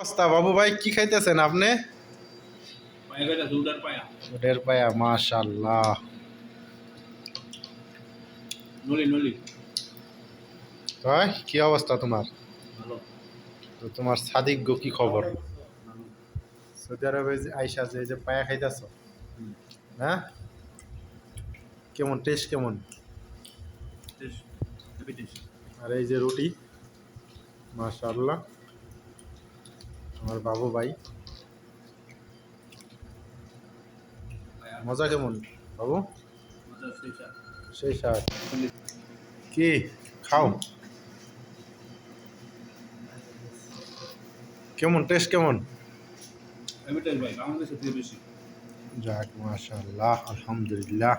অবস্থা বাবু ভাই, কি খাইতেছেন আপনি? উটের পায়া, মাশাআল্লাহ। ভাই কি অবস্থা তোমার? তো তোমার সাদিক গো কি খবর? সৌদি আরবে যে আইসা যে পায়া খাইতেছ, হ্যাঁ? কেমন টেস্ট কেমন? আর এই যে রুটি, মাশাআল্লাহ। আমার বাবু ভাই, মজা কেমন বাবু? সেই স্বাদ। কি খাও? কেমন টেস্ট কেমন? যাক, মাশাআল্লাহ, আলহামদুলিল্লাহ।